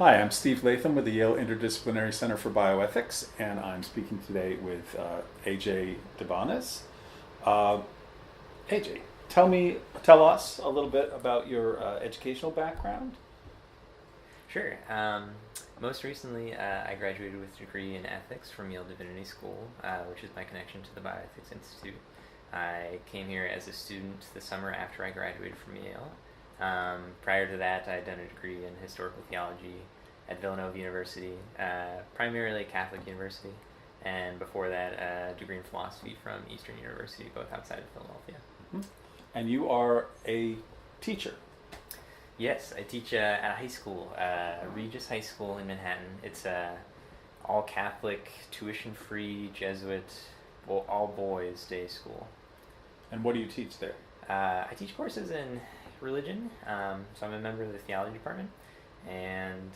Hi, I'm Steve Latham with the Yale Interdisciplinary Center for Bioethics, and I'm speaking today with AJ Debonis. Uh, AJ, tell us a little bit about your educational background. Sure. Most recently, I graduated with a degree in ethics from Yale Divinity School, which is my connection to the Bioethics Institute. I came here as a student the summer after I graduated from Yale. Prior to that, I had done a degree in historical theology at Villanova University, primarily Catholic University, and before that, a degree in philosophy from Eastern University, both outside of Philadelphia. Mhm. And you are a teacher. Yes, I teach at a high school, Regis High School in Manhattan. It's a all Catholic, tuition-free Jesuit, all boys day school. And what do you teach there? I teach courses in religion, so I'm a member of the theology department, and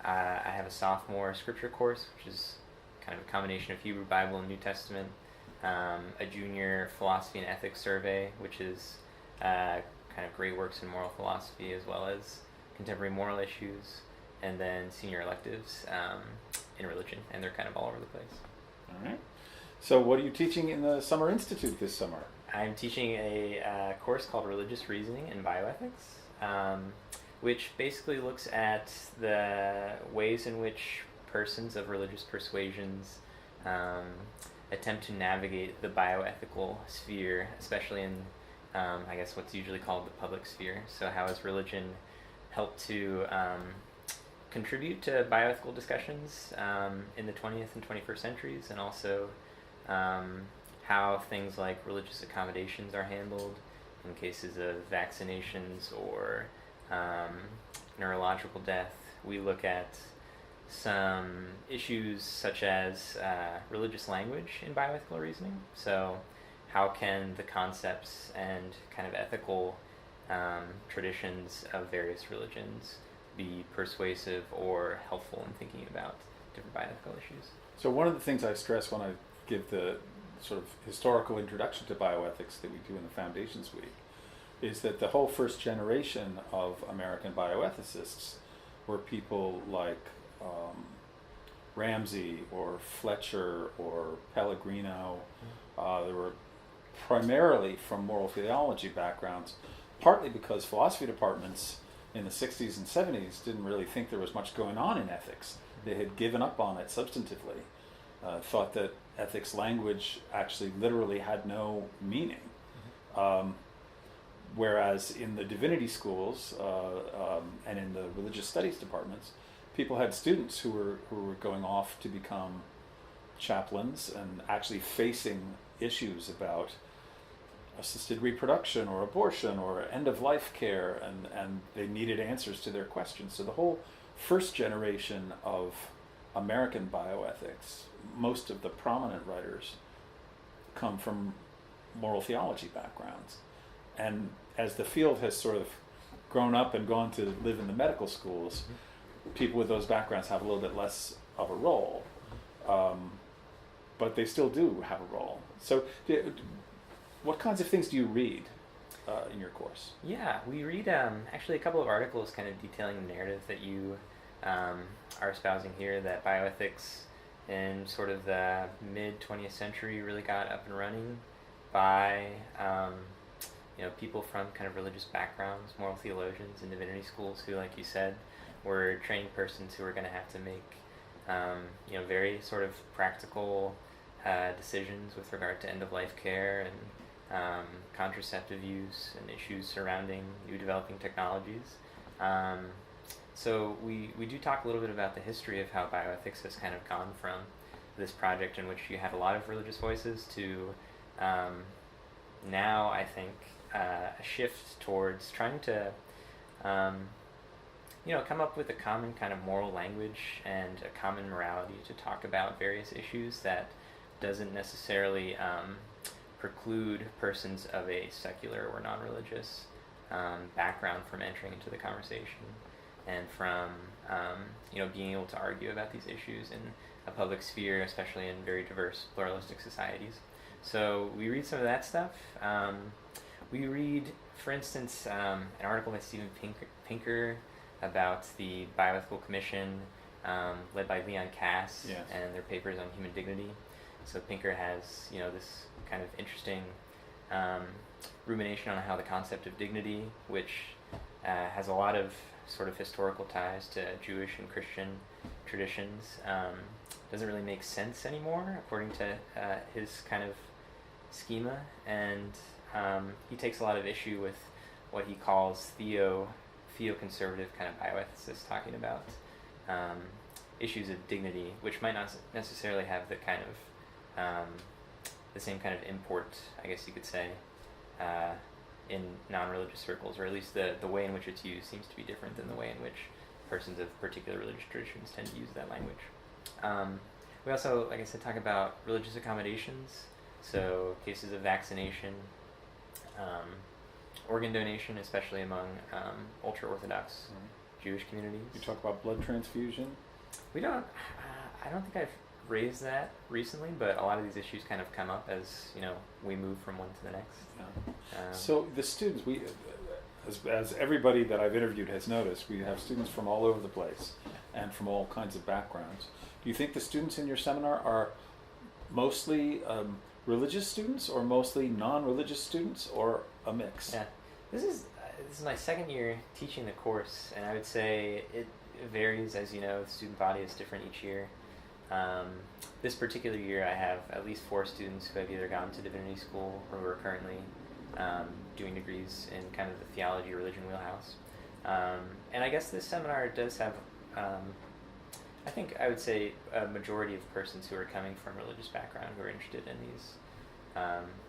I have a sophomore scripture course, which is kind of a combination of Hebrew Bible and New Testament, a junior philosophy and ethics survey, which is kind of great works in moral philosophy as well as contemporary moral issues, and then senior electives in religion, and they're kind of all over the place. All right. So what are you teaching in the Summer Institute this summer? I'm teaching a course called Religious Reasoning and Bioethics, which basically looks at the ways in which persons of religious persuasions attempt to navigate the bioethical sphere, especially in, I guess, what's usually called the public sphere. So how has religion helped to contribute to bioethical discussions in the 20th and 21st centuries, and also how things like religious accommodations are handled in cases of vaccinations or neurological death. We look at some issues such as religious language in bioethical reasoning. So how can the concepts and kind of ethical traditions of various religions be persuasive or helpful in thinking about different bioethical issues? So one of the things I stress when I give the sort of historical introduction to bioethics that we do in the Foundations Week is that the whole first generation of American bioethicists were people like Ramsey or Fletcher or Pellegrino. They were primarily from moral theology backgrounds, partly because philosophy departments in the 60s and 70s didn't really think there was much going on in ethics. They had given up on it substantively, thought that ethics language actually literally had no meaning. Whereas in the divinity schools and in the religious studies departments, people had students who were going off to become chaplains and actually facing issues about assisted reproduction or abortion or end-of-life care, and they needed answers to their questions. So the whole first generation of American bioethics, most of the prominent writers come from moral theology backgrounds. And as the field has sort of grown up and gone to live in the medical schools, people with those backgrounds have a little bit less of a role. But they still do have a role. So what kinds of things do you read in your course? Yeah, we read actually a couple of articles kind of detailing the narrative that you are espousing here, that bioethics in sort of the mid-20th century really got up and running by people from kind of religious backgrounds, moral theologians in divinity schools who, like you said, were training persons who were going to have to make very sort of practical decisions with regard to end-of-life care and contraceptive use and issues surrounding new developing technologies. So we do talk a little bit about the history of how bioethics has kind of gone from this project in which you had a lot of religious voices to now, I think, a shift towards trying to come up with a common kind of moral language and a common morality to talk about various issues that doesn't necessarily preclude persons of a secular or non-religious background from entering into the conversation and from being able to argue about these issues in a public sphere, especially in very diverse pluralistic societies. So we read some of that stuff. We read, for instance, an article by Steven Pinker about the Bioethical Commission led by Leon Cass Yes. and their papers on human dignity. So Pinker has, this kind of interesting rumination on how the concept of dignity, which has a lot of sort of historical ties to Jewish and Christian traditions, doesn't really make sense anymore according to his kind of schema, and he takes a lot of issue with what he calls theoconservative kind of bioethicists talking about issues of dignity, which might not necessarily have the kind of the same kind of import, I guess you could say, in non-religious circles, or at least the way in which it's used seems to be different than the way in which persons of particular religious traditions tend to use that language. We also, like I said, talk about religious accommodations, so cases of vaccination, organ donation, especially among ultra-Orthodox Jewish communities. You talk about blood transfusion. We don't. I don't think I've raised that recently, but a lot of these issues kind of come up as we move from one to the next. Yeah. So the students, as everybody that I've interviewed has noticed, we have students from all over the place and from all kinds of backgrounds. Do you think the students in your seminar are mostly religious students, or mostly non-religious students, or a mix? Yeah, this is my second year teaching the course, and I would say it varies. As you know, the student body is different each year. This particular year, I have at least 4 students who have either gone to divinity school or who are currently doing degrees in kind of the theology or religion wheelhouse. And I guess this seminar does have, I think I would say, a majority of persons who are coming from religious background who are interested in these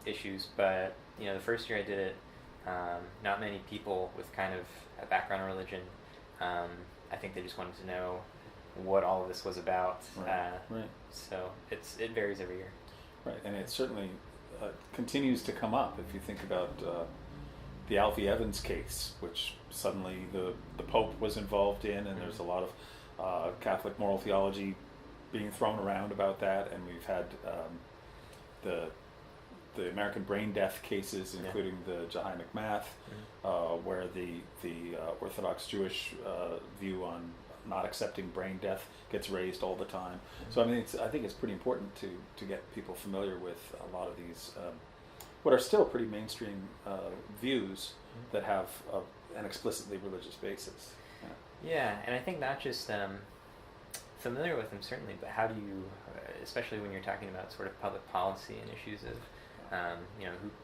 issues. But the first year I did it, not many people with kind of a background in religion. I think they just wanted to know what all of this was about. Right. So it varies every year. Right, and it certainly continues to come up. If you think about the Alfie Evans case, which suddenly the Pope was involved in, and there's a lot of Catholic moral theology being thrown around about that, and we've had the American brain death cases, including the Jahai McMath, where the Orthodox Jewish view on not accepting brain death gets raised all the time. So I think it's pretty important to get people familiar with a lot of these what are still pretty mainstream views that have an explicitly religious basis. Yeah, and I think not just familiar with them certainly, but how do you, especially when you're talking about sort of public policy and issues of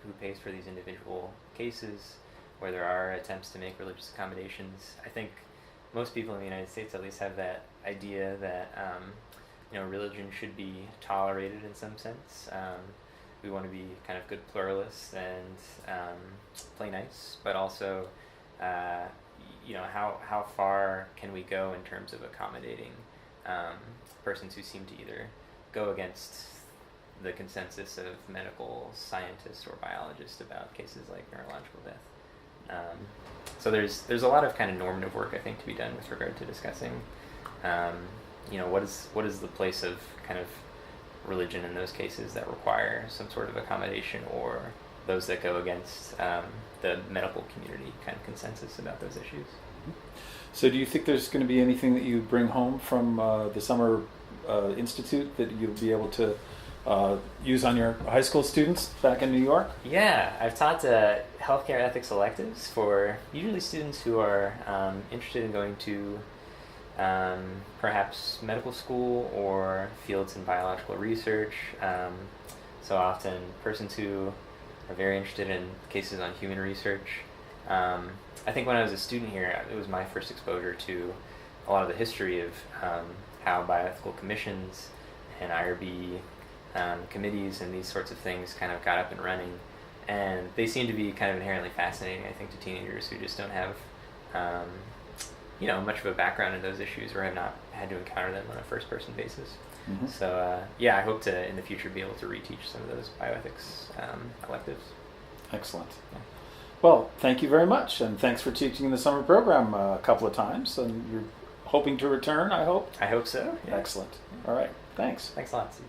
who pays for these individual cases, where there are attempts to make religious accommodations. I think most people in the United States at least have that idea that religion should be tolerated in some sense. We want to be kind of good pluralists and play nice, but also how far can we go in terms of accommodating persons who seem to either go against the consensus of medical scientists or biologists about cases like neurological death. So there's a lot of kind of normative work, I think, to be done with regard to discussing, what is the place of kind of religion in those cases that require some sort of accommodation, or those that go against the medical community kind of consensus about those issues. So do you think there's going to be anything that you bring home from the Summer Institute that you'll be able to use on your high school students back in New York? Yeah, I've taught healthcare ethics electives for usually students who are interested in going to perhaps medical school or fields in biological research. So often persons who are very interested in cases on human research. I think when I was a student here, it was my first exposure to a lot of the history of how bioethical commissions and IRB committees and these sorts of things kind of got up and running. And they seem to be kind of inherently fascinating, I think, to teenagers who just don't have much of a background in those issues, or have not had to encounter them on a first-person basis. Mm-hmm. So I hope to in the future be able to reteach some of those bioethics electives. Excellent. Yeah. Well, thank you very much, and thanks for teaching in the summer program a couple of times, and you're hoping to return, I hope? I hope so. Yeah. Excellent. All right. Thanks. Thanks a lot, Steve.